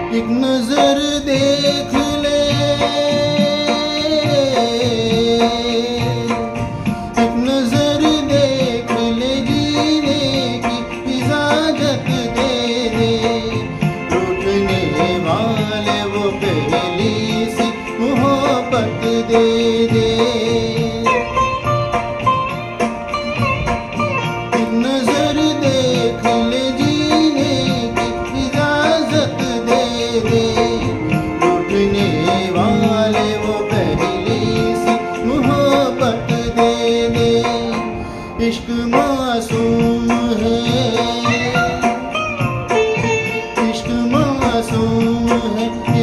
एक नजर देख ले, एक नजर देख ले, जीने की इजाजत दे दे। लूटने वाले वो पहली सी मोहब्बत दे दे। एक नजर देख ले, जीने की इजाजत दे दे। लूटने वाले वो पहली सी मोहब्बत दे दे। इश्क मासूम है, इश्क मासूम है।